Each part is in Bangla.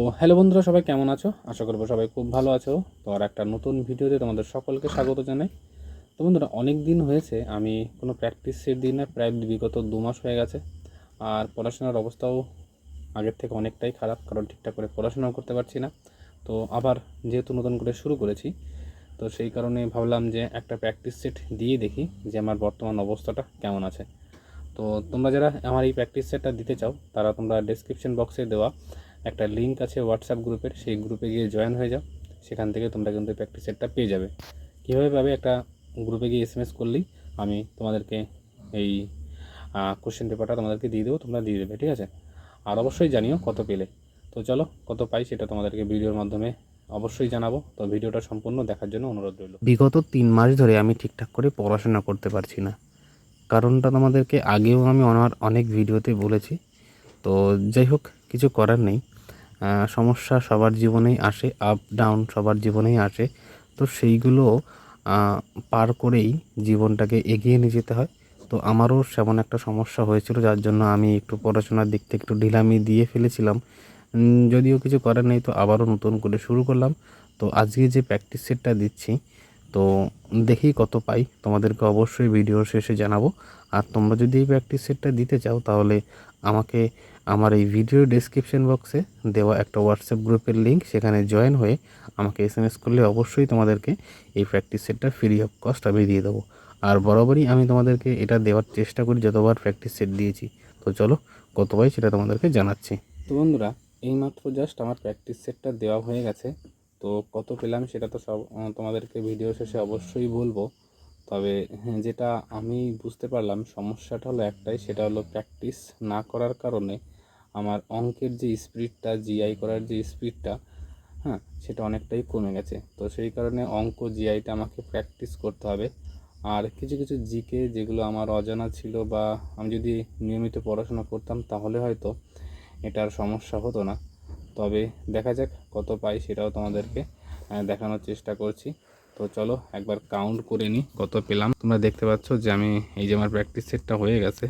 তো হ্যালো বন্ধুরা, সবাই কেমন আছো? আশা করবো সবাই খুব ভালো আছো। তো আর একটা নতুন ভিডিওতে তোমাদের সকলকে স্বাগত জানাই। তো বন্ধুরা, অনেক দিন হয়েছে আমি কোনো প্র্যাকটিস সেট দিই না, প্রায় বিগত 2 মাস হয়ে গেছে। আর পড়াশোনার অবস্থাও আগের থেকে অনেকটাই খারাপ, কারণ ঠিকঠাক করে পড়াশোনাও করতে পারছি না। তো আবার যেহেতু নতুন করে শুরু করেছি, তো সেই কারণে ভাবলাম যে একটা প্র্যাকটিস সেট দিয়ে দেখি যে আমার বর্তমান অবস্থাটা কেমন আছে। তো তোমরা যারা আমার এই প্র্যাকটিস সেটটা দিতে চাও, তারা তোমরা ডেসক্রিপশন বক্সে দেওয়া একটা লিঙ্ক আছে হোয়াটসঅ্যাপ গ্রুপের, সেই গ্রুপে গিয়ে জয়েন হয়ে যাও। সেখান থেকে তোমরা কিন্তু প্র্যাকটিস সেটটা পেয়ে যাবে। কীভাবে পাবে? একটা গ্রুপে গিয়ে এসএমএস করলেই আমি তোমাদেরকে এই কোশ্চেন পেপারটা তোমাদেরকে দিয়ে দেবো, তোমরা দিয়ে দেবে, ঠিক আছে? আর অবশ্যই জানিও কত পেলে। তো চলো, কত পাই সেটা তোমাদেরকে ভিডিওর মাধ্যমে অবশ্যই জানাবো। তো ভিডিওটা সম্পূর্ণ দেখার জন্য অনুরোধ রইল। বিগত 3 মাস ধরে আমি ঠিকঠাক করে পড়াশোনা করতে পারছি না। কারণটা তোমাদেরকে আগেও আমি আমার অনেক ভিডিওতে বলেছি। তো যাই হোক, কিছু করার নেই। সমস্যা সবার জীবনেই আসে, আপ ডাউন সবার জীবনেই আসে। তো সেইগুলো পার করেই জীবনটাকে এগিয়ে নিয়ে যেতে হয়। তো আমারও সেমন একটা সমস্যা হয়েছিল, যার জন্য আমি একটু পড়াশোনার দিক থেকে একটু ঢিলামি দিয়ে ফেলেছিলাম। যদিও কিছু করার নেই, তো আবারও নতুন করে শুরু করলাম। তো আজকে যে প্র্যাকটিস সেটটা দিচ্ছি, তো দেখি কত পাই, তোমাদেরকে অবশ্যই ভিডিওর শেষে জানাবো। আর তোমরা যদি এই প্র্যাকটিস সেটটা দিতে চাও, তাহলে আমাকে আমার এই ভিডিও ডেসক্রিপশন বক্সে দেওয়া একটা হোয়াটসঅ্যাপ গ্রুপের লিঙ্ক, সেখানে জয়েন হয়ে আমাকে এসএমএস করলে অবশ্যই তোমাদেরকে এই প্র্যাকটিস সেটটা ফ্রি অফ কস্ট আমি দিয়ে দেবো। আর বরাবরই আমি তোমাদেরকে এটা দেওয়ার চেষ্টা করি যতবার প্র্যাকটিস সেট দিয়েছি। তো চলো, কত পাই সেটা তোমাদেরকে জানাচ্ছি। তো বন্ধুরা, এইমাত্র জাস্ট আমার প্র্যাকটিস সেটটা দেওয়া হয়ে গেছে। তো কত পেলাম সেটা তো সব তোমাদেরকে ভিডিও শেষে অবশ্যই বলবো। তবে হ্যাঁ, যেটা আমি বুঝতে পারলাম, সমস্যাটা হলো একটাই, সেটা হলো প্র্যাকটিস না করার কারণে আমার অঙ্কের যে স্পিডটা, জিআই করার যে স্পিডটা, হ্যাঁ, সেটা অনেকটাই কমে গেছে। তো সেই কারণে অঙ্ক জিআইটা আমাকে প্র্যাকটিস করতে হবে। আর কিছু কিছু জিকে যেগুলো আমার অজানা ছিল, বা আমি যদি নিয়মিত পড়াশোনা করতাম তাহলে হয়তো এটার সমস্যা হতো না। তবে দেখা যাক কত পাই, সেটাও তোমাদেরকে দেখানোর চেষ্টা করছি। তো চলো একবার কাউন্ট করে নিই কত পেলাম। তোমরা দেখতে পাচ্ছ যে আমি এই যে আমার প্র্যাকটিস সেটটা হয়ে গেছে।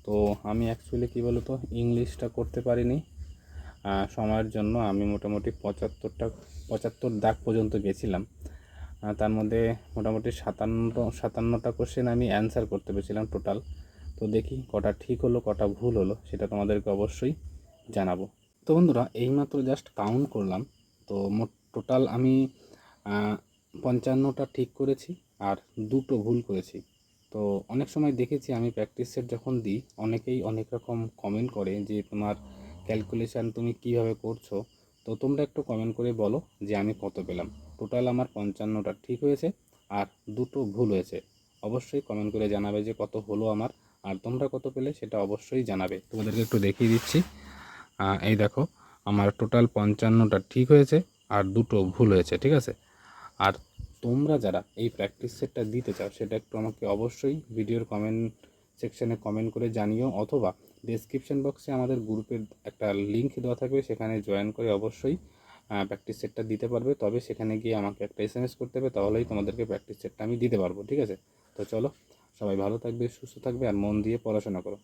তো আমি অ্যাকচুয়ালি কী বলো তো, ইংলিশটা করতে পারিনি সময়ের জন্য। আমি মোটামুটি 75 দাগ পর্যন্ত গেছিলাম। তার মধ্যে মোটামুটি 57টা কোশ্চেন আমি অ্যান্সার করতে পেরেছিলাম টোটাল। তো দেখি কটা ঠিক হলো কটা ভুল হলো, সেটা তোমাদেরকে অবশ্যই জানাবো। তো বন্ধুরা, এইমাত্র জাস্ট কাউন্ট করলাম। তো মোট টোটাল আমি 55টা ঠিক করেছি আর 2টো ভুল করেছি। তো অনেক সময় দেখেছি আমি প্র্যাকটিস সেট যখন দিই, অনেকেই অনেক রকম কমেন্ট করে যে তোমার ক্যালকুলেশান তুমি কীভাবে করছো। তো তোমরা একটু কমেন্ট করে বলো যে আমি কত পেলাম। টোটাল আমার 55টা ঠিক হয়েছে আর 2টো ভুল হয়েছে। অবশ্যই কমেন্ট করে জানাবে যে কত হলো আমার, আর তোমরা কত পেলে সেটা অবশ্যই জানাবে। তোমাদেরকে একটু দেখিয়ে দিচ্ছি। এই দেখো, আমার টোটাল 55টা ঠিক হয়েছে আর 2টো ভুল হয়েছে, ঠিক আছে? আর তোমরা যারা এই প্র্যাকটিস সেটটা দিতে চাও, সেটা একটু আমাকে অবশ্যই ভিডিওর কমেন্ট সেকশানে কমেন্ট করে জানিও, অথবা ডেসক্রিপশন বক্সে আমাদের গ্রুপের একটা লিঙ্ক দেওয়া থাকবে, সেখানে জয়েন করে অবশ্যই প্র্যাকটিস সেটটা দিতে পারবে। তবে সেখানে গিয়ে আমাকে একটা এসএমএস করতে হবে, তাহলেই তোমাদেরকে প্র্যাকটিস সেটটা আমি দিতে পারবো, ঠিক আছে? তো চলো, সবাই ভালো থাকবে, সুস্থ থাকবে আর মন দিয়ে পড়াশোনা করো।